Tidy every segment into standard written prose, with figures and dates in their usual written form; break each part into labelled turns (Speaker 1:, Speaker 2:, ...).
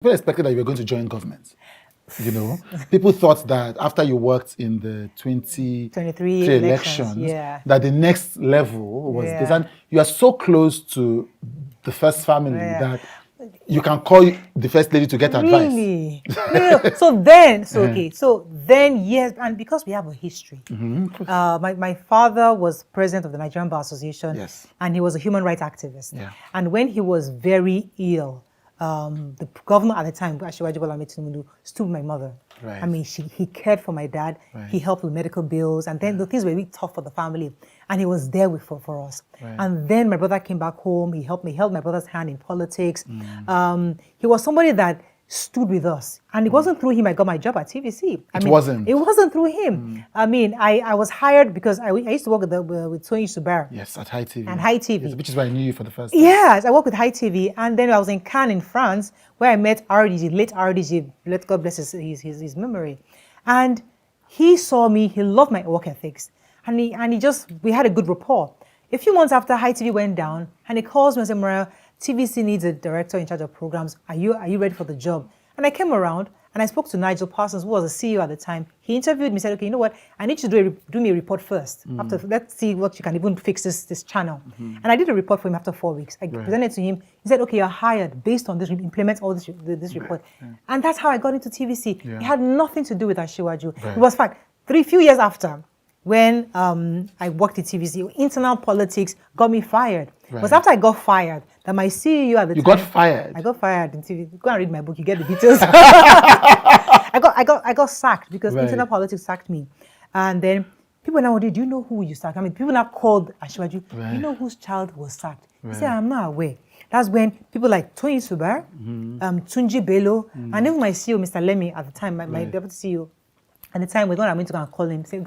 Speaker 1: People expected that you were going to join government. You know, people thought that after you worked in the 2023 elections, that the next level was this. And you are so close to the first family that you can call the first lady to get advice.
Speaker 2: Really? No. So then, yes, and because we have a history, my father was president of the Nigerian Bar Association, and he was a human rights activist. And when he was very ill, the governor at the time, Asiwaju Bola Ahmed Tinubu, stood with my mother. I mean, he cared for my dad. He helped with medical bills, and then the things were really tough for the family. And he was there for us. And then my brother came back home. He held my brother's hand in politics. He was somebody that stood with us. And it wasn't through him I got my job at TVC. It wasn't through him. I mean, I was hired because I used to work with Tony Subar.
Speaker 1: Yes, at High TV.
Speaker 2: And High TV.
Speaker 1: Yes, which is why I knew you for the first time.
Speaker 2: Yes, I worked with High TV. And then I was in Cannes in France, where I met RDG, late RDG, let God bless his memory. And he saw me, he loved my work ethics. And we had a good rapport. A few months after High TV went down, and he calls me and said, Morayo, TVC needs a director in charge of programs. Are you ready for the job? And I came around and I spoke to Nigel Parsons, who was the CEO at the time. He interviewed me, said, okay, you know what? I need you to do me a report first. Let's see what you can even fix this channel. And I did a report for him after 4 weeks. I presented it to him. He said, okay, you're hired based on this, implement all this report. And that's how I got into TVC. It had nothing to do with Asiwaju. It was fact, few years after, when I worked at TVC, internal politics got me fired. It was after I got fired that my CEO at the time...
Speaker 1: You got fired?
Speaker 2: I got fired in TV. Go and read my book, you get the details. I got sacked because internal politics sacked me. And then people nowadays, do you know who you sacked? I mean, people now called Asiwaju, do you know whose child was sacked? He said, I'm not aware. That's when people like Tony Subar, Tunji Bello, and even my CEO, Mr. Lemmy at the time, my deputy CEO, at the time, when I went to go and call him, saying,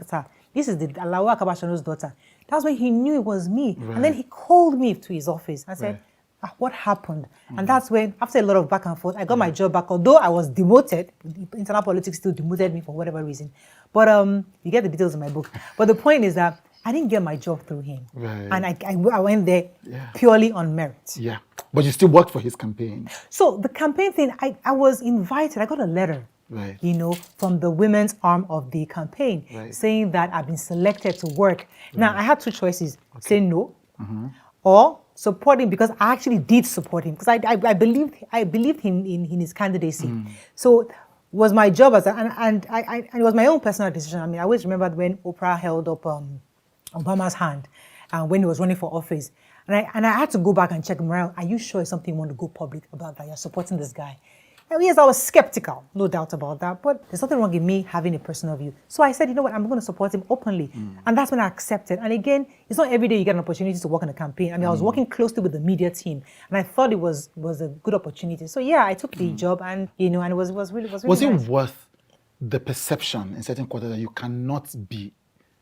Speaker 2: this is the Alawa Kabashano's daughter. That's when he knew it was me. And then he called me to his office and said, what happened? And that's when, after a lot of back and forth, I got my job back. Although I was demoted, internal politics still demoted me for whatever reason. But you get the details in my book. But the point is that I didn't get my job through him. And I went there purely on merit.
Speaker 1: Yeah. But you still worked for his campaign.
Speaker 2: So the campaign thing, I was invited. I got a letter. You know, from the women's arm of the campaign, saying that I've been selected to work. Now, I had two choices, say no, or support him, because I actually did support him, because I believed in his candidacy. So it was my job, and it was my own personal decision. I mean, I always remember when Oprah held up Obama's hand when he was running for office. And I had to go back and check him around. Are you sure it's something you want to go public about, that you're supporting this guy? Yes, I was skeptical, no doubt about that, but there's nothing wrong in me having a personal view. So I said, you know what, I'm going to support him openly. And that's when I accepted. And again, it's not every day you get an opportunity to work in a campaign. I mean, I was working closely with the media team, and I thought it was a good opportunity. So yeah, I took the job, and and it was really nice.
Speaker 1: Was it worth the perception in certain quarters that you cannot be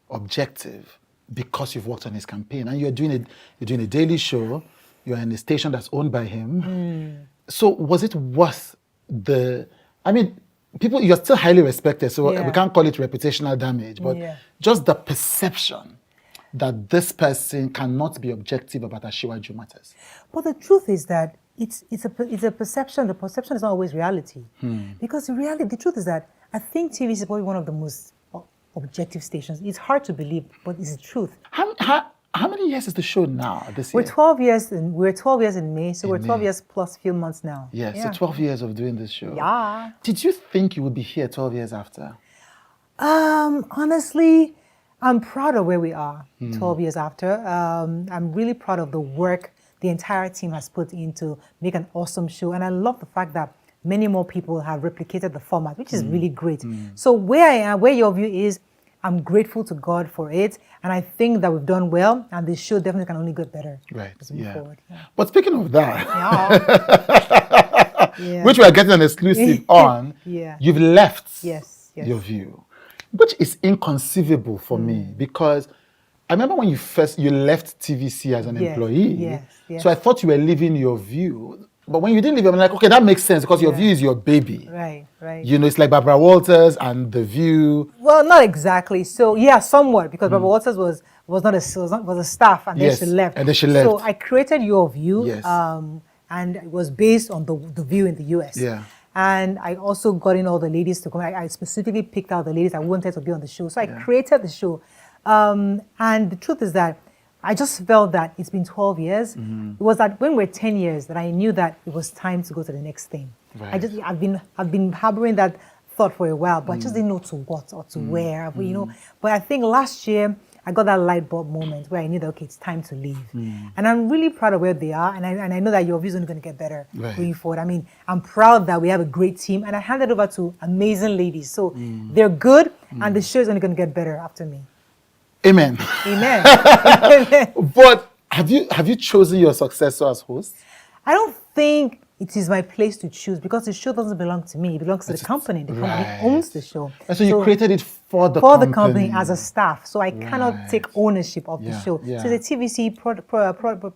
Speaker 1: objective because you've worked on his campaign, and you're doing a daily show, you're in a station that's owned by him. So was it worth I mean, people, you're still highly respected, so we can't call it reputational damage, but just the perception that this person cannot be objective about Asiwaju matters.
Speaker 2: But the truth is that it's a perception. The perception is not always reality. Because the truth is that I think TV is probably one of the most objective stations. It's hard to believe, but it's the truth.
Speaker 1: How many years is the show now this year?
Speaker 2: We're 12 years in May, so we're 12 years plus a few months now.
Speaker 1: So 12 years of doing this show.
Speaker 2: Yeah.
Speaker 1: Did you think you would be here 12 years after?
Speaker 2: Honestly, I'm proud of where we are 12 years after. I'm really proud of the work the entire team has put in to make an awesome show. And I love the fact that many more people have replicated the format, which is really great. So where I am, where your view is, I'm grateful to God for it, and I think that we've done well, and this show definitely can only get better as we move forward.
Speaker 1: But speaking of that, which we are getting an exclusive on, you've left your view, which is inconceivable for me, because I remember when you left TVC as an employee, so I thought you were leaving your view. But when you didn't leave, I'm like, okay, that makes sense, because your view is your baby.
Speaker 2: Right.
Speaker 1: You know, it's like Barbara Walters and The View.
Speaker 2: Well, not exactly. So, yeah, somewhat, because Barbara Walters was a staff, and then she left.
Speaker 1: And then she left.
Speaker 2: So I created Your View, and it was based on the View in the US. And I also got in all the ladies to come. I specifically picked out the ladies I wanted to be on the show. So I created the show. And the truth is that I just felt that it's been 12 years. It was that when we're 10 years that I knew that it was time to go to the next thing.
Speaker 1: Right.
Speaker 2: I've been harboring that thought for a while, but I just didn't know to what or to where. But, but I think last year I got that light bulb moment where I knew that, okay, it's time to leave. And I'm really proud of where they are. And I know that your vision is going to get better going forward. I mean, I'm proud that we have a great team. And I handed over to amazing ladies. So they're good. And the show is only going to get better after me.
Speaker 1: Amen.
Speaker 2: Amen.
Speaker 1: But have you chosen your successor as host?
Speaker 2: I don't think it is my place to choose because the show doesn't belong to me. It belongs to the company. The company owns the show.
Speaker 1: And so you created it for the company.
Speaker 2: For the company as a staff. So I cannot take ownership of the show.
Speaker 1: Yeah.
Speaker 2: So it's a TVC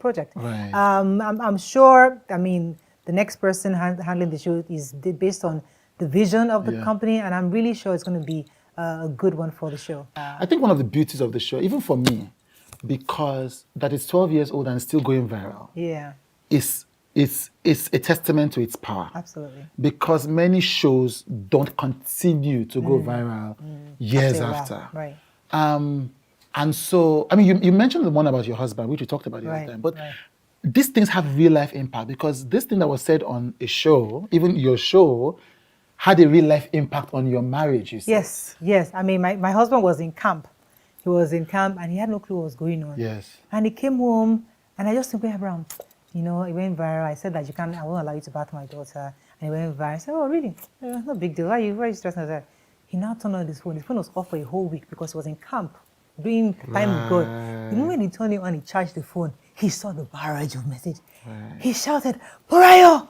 Speaker 2: project.
Speaker 1: Right.
Speaker 2: I'm sure, I mean, the next person handling the show is based on the vision of the company. And I'm really sure it's going to be a good one for the show.
Speaker 1: I think one of the beauties of the show, even for me, because that it's 12 years old and still going viral, is a testament to its power.
Speaker 2: Absolutely.
Speaker 1: Because many shows don't continue to go viral years after.
Speaker 2: Right.
Speaker 1: And so, I mean, you mentioned the one about your husband, which we talked about the other time, but these things have real life impact because this thing that was said on a show, even your show, had a real life impact on your marriage, you said.
Speaker 2: Yes. I mean, my husband was in camp. He was in camp and he had no clue what was going on.
Speaker 1: Yes.
Speaker 2: And he came home and I just said, Abraham, you know, it went viral. I said that I won't allow you to bath my daughter. And it went viral. I said, oh, really? No big deal. Why are you stressing about that? He now turned on his phone. His phone was off for a whole week because he was in camp doing time with God. The moment he turned it on, he charged the phone. He saw the barrage of message. He shouted, Morayo,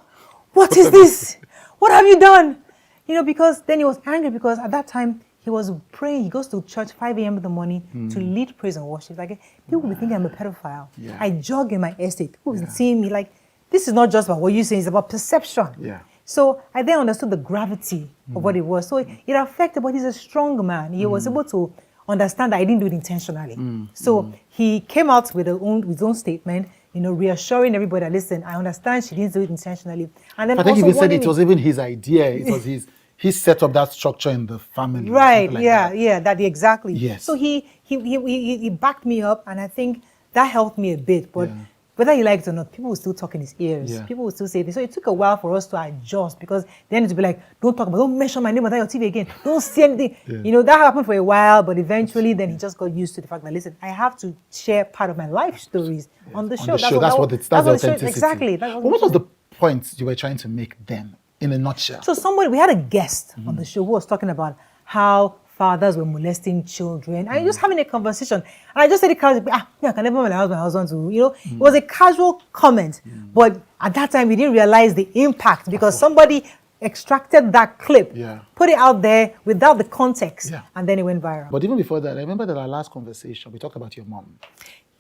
Speaker 2: what is this? What have you done? You know, because then he was angry because at that time he was praying. He goes to church 5 a.m. in the morning to lead praise and worship. Like, people will be thinking I'm a pedophile. I jog in my estate. People will see me like, this is not just about what you're saying, it's about perception. So I then understood the gravity of what it was. So it affected, but he's a strong man. He was able to understand that I didn't do it intentionally. So he came out with his own statement, you know, reassuring everybody that, listen, I understand she didn't do it intentionally. And then
Speaker 1: I think he said it was even his idea. It was he set up that structure in the family.
Speaker 2: Right,
Speaker 1: like
Speaker 2: exactly.
Speaker 1: Yes.
Speaker 2: So he backed me up, and I think that helped me a bit. But whether he liked it or not, people will still talk in his ears. People will still say this. So it took a while for us to adjust because then to be like, don't mention my name on your TV again. Don't say anything. You know, that happened for a while, but eventually then he just got used to the fact that, listen, I have to share part of my life stories on the show.
Speaker 1: That's the authenticity.
Speaker 2: Exactly.
Speaker 1: But what was the point you were trying to make then, in a nutshell?
Speaker 2: So we had a guest on the show who was talking about how fathers were molesting children and just having a conversation. And I just said it casually, I can never allow my husband to, you know, it was a casual comment. But at that time, we didn't realize the impact because somebody extracted that clip, put it out there without the context, and then it went viral.
Speaker 1: But even before that, I remember that our last conversation, we talked about your mom.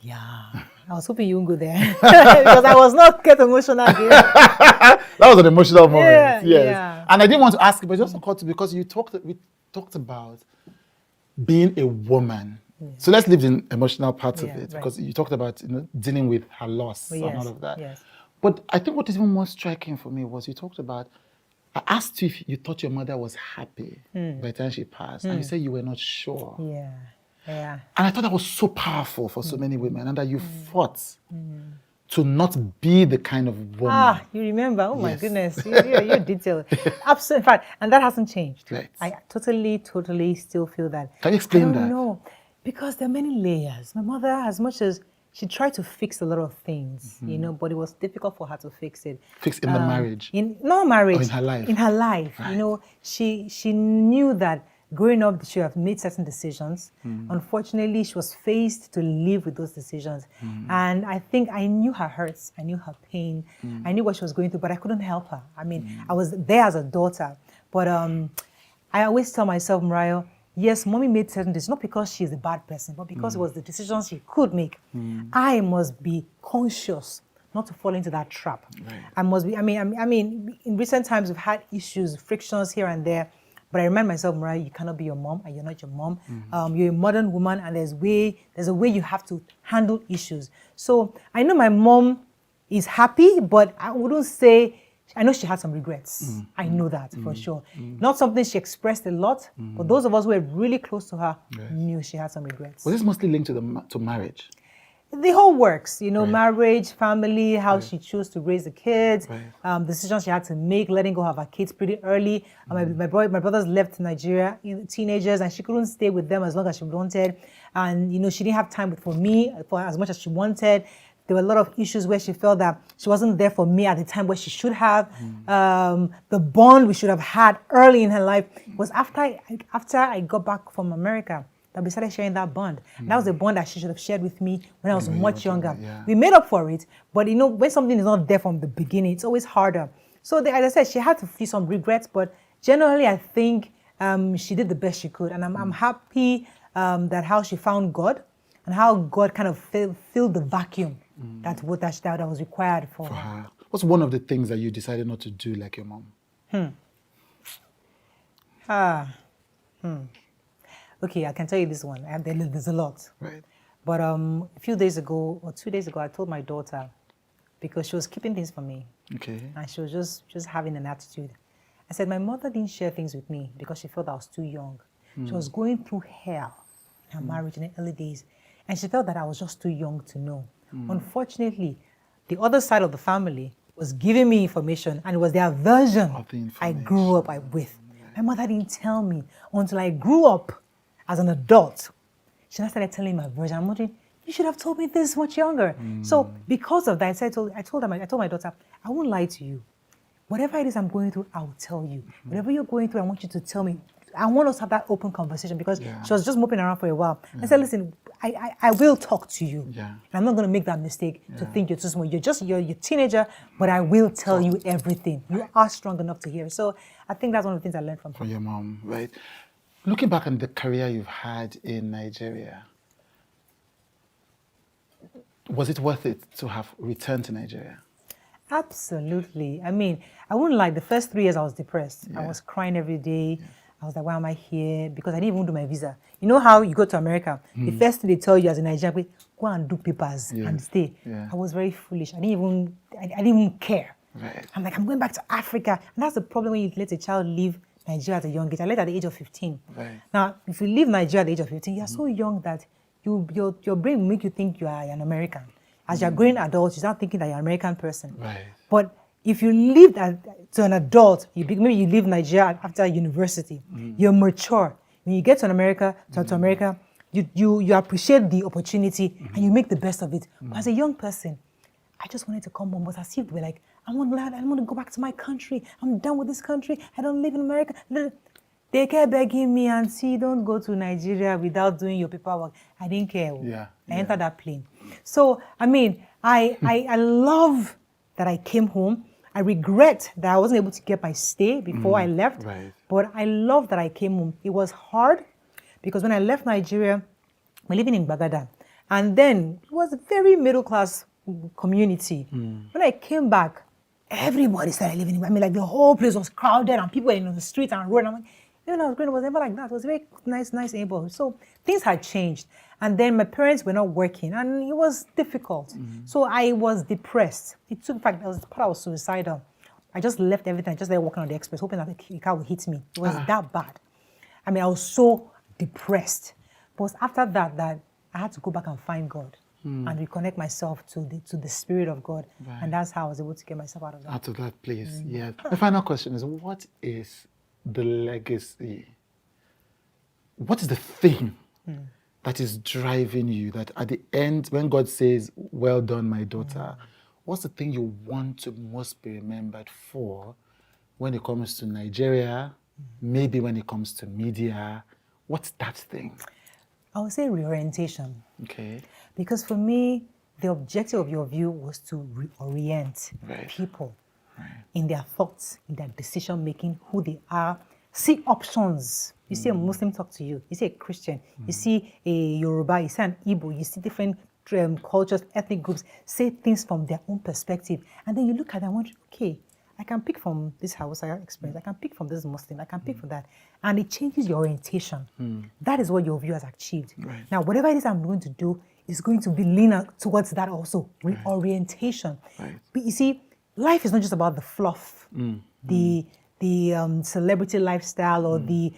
Speaker 2: Yeah, I was hoping you wouldn't go there because I was not get emotional here.
Speaker 1: That was an emotional moment. Yes.
Speaker 2: Yeah.
Speaker 1: And I didn't want to ask you, but it just occurred to me because we talked about being a woman. So let's leave the emotional part of it because you talked about, you know, dealing with her loss and all of that. But I think what is even more striking for me was you talked about, I asked you if you thought your mother was happy by the time she passed, and you said you were not sure.
Speaker 2: Yeah.
Speaker 1: And I thought that was so powerful for so many women, and that you fought to not be the kind of woman.
Speaker 2: You remember? Oh my goodness, you're detailed. Absolutely, in fact, and that hasn't changed.
Speaker 1: Right.
Speaker 2: I totally still feel that.
Speaker 1: Can you explain that?
Speaker 2: I don't know, because there are many layers. My mother, as much as she tried to fix a lot of things, you know, but it was difficult for her to fix it.
Speaker 1: Fix in the marriage?
Speaker 2: No marriage.
Speaker 1: Or in her life?
Speaker 2: In her life. Right. You know, she knew that growing up, she had made certain decisions. Unfortunately, she was faced to live with those decisions. And I think I knew her hurts. I knew her pain. I knew what she was going through, but I couldn't help her. I mean, I was there as a daughter. But I always tell myself, Morayo, yes, mommy made certain decisions, not because she's a bad person, but because it was the decisions she could make. I must be conscious not to fall into that trap. Right. I must be, I mean, in recent times, we've had issues, frictions here and there. But I remind myself, Morayo, you cannot be your mom, and you're not your mom. You're a modern woman, and there's a way you have to handle issues. So I know my mom is happy, but I wouldn't say I know she had some regrets. I know that for sure. Not something she expressed a lot, but those of us who were really close to her knew she had some regrets.
Speaker 1: Was this mostly linked to marriage?
Speaker 2: The whole works, marriage, family, how she chose to raise the kids, decisions she had to make, letting go of her kids pretty early. My brothers left Nigeria, teenagers, and she couldn't stay with them as long as she wanted. And, she didn't have time for me for as much as she wanted. There were a lot of issues where she felt that she wasn't there for me at the time where she should have. The bond we should have had early in her life was after I got back from America that we started sharing that bond. That was a bond that she should have shared with me when I was much younger.
Speaker 1: Yeah.
Speaker 2: We made up for it, but when something is not there from the beginning, it's always harder. So as I said, she had to feel some regrets, but generally I think she did the best she could. And I'm happy that how she found God and how God kind of filled the vacuum that was required for her.
Speaker 1: What's one of the things that you decided not to do like your mom?
Speaker 2: Okay, I can tell you this one. There's a lot.
Speaker 1: Right.
Speaker 2: But a few days ago, or 2 days ago, I told my daughter, because she was keeping things from me.
Speaker 1: Okay.
Speaker 2: And she was just having an attitude. I said, my mother didn't share things with me because she felt I was too young. She was going through hell in her marriage in the early days. And she felt that I was just too young to know. Unfortunately, the other side of the family was giving me information, and it was their version I grew up with. My mother didn't tell me until I grew up as an adult. She now started telling my version. I'm wondering, you should have told me this much younger. So because of that, I told my daughter, I won't lie to you. Whatever it is I'm going through, I will tell you. Whatever you're going through, I want you to tell me. I want us to have that open conversation, because she was just moping around for a while. I said, listen, I will talk to you. And I'm not going to make that mistake to think you're too small. You're a teenager, but I will tell you everything. You are strong enough to hear. So I think that's one of the things I learned from her.
Speaker 1: From your mom, right? Looking back on the career you've had in Nigeria, was it worth it to have returned to Nigeria?
Speaker 2: Absolutely. I mean, I wouldn't lie. The first 3 years I was depressed. I was crying every day. I was like, why am I here? Because I didn't even do my visa. You know how you go to America? The first thing they tell you as a Nigerian, go and do papers and stay. I was very foolish. I didn't even care.
Speaker 1: Right.
Speaker 2: I'm like, I'm going back to Africa. And that's the problem when you let a child leave Nigeria at a young age. I left at the age of 15.
Speaker 1: Right.
Speaker 2: Now, if you leave Nigeria at the age of 15, you're so young that your brain will make you think you are an American. As you're growing adult, you start thinking that you're an American person.
Speaker 1: Right.
Speaker 2: But if you leave to an adult, maybe you leave Nigeria after university, you're mature. When you get to America, you appreciate the opportunity and you make the best of it. But as a young person, I just wanted to come home, but as if we're like, I want to go back to my country. I'm done with this country. I don't live in America. They kept begging me, auntie, don't go to Nigeria without doing your paperwork. I didn't care. I entered that plane. So, I mean, I love that I came home. I regret that I wasn't able to get my stay before I left.
Speaker 1: Right.
Speaker 2: But I love that I came home. It was hard because when I left Nigeria, we're living in Bagada. And then it was a very middle-class community. When I came back, everybody started living in, the whole place was crowded and people were in the streets and road. I'm like, I was great. It was never like that. It was a very nice neighborhood. So things had changed. And then my parents were not working and it was difficult. So I was depressed. In fact, I was suicidal. I just left everything. I just started walking on the express, hoping that the car would hit me. It was that bad. I was so depressed. But after that I had to go back and find God and reconnect myself to the Spirit of God. Right. And that's how I was able to get myself out of that.
Speaker 1: Out of that place, yeah. My final question is, what is the legacy? What is the thing that is driving you, that at the end, when God says, well done, my daughter, what's the thing you want to most be remembered for when it comes to Nigeria, maybe when it comes to media? What's that thing?
Speaker 2: I would say reorientation.
Speaker 1: Okay.
Speaker 2: Because for me, the objective of your view was to reorient people in their thoughts, in their decision-making, who they are. See options. You see a Muslim talk to you. You see a Christian. You see a Yoruba. You see an Igbo. You see different cultures, ethnic groups say things from their own perspective. And then you look at them and wonder, okay, I can pick from this Hausa experience. I can pick from this Muslim. I can pick from that. And it changes your orientation. That is what your view has achieved. Right. Now, whatever it is I'm going to do is going to be leaner towards that also, reorientation. Right. But you see, life is not just about the fluff, the celebrity lifestyle or the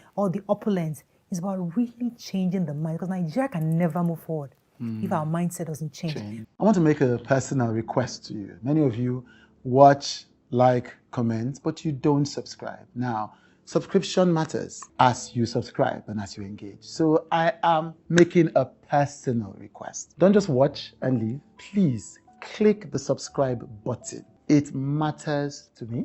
Speaker 2: opulence. It's about really changing the mind, because Nigeria can never move forward if our mindset doesn't change.
Speaker 1: I want to make a personal request to you. Many of you watch, like, comment, but you don't subscribe. Now, subscription matters as you subscribe and as you engage. So I am making a personal request. Don't just watch and leave. Please click the subscribe button. It matters to me.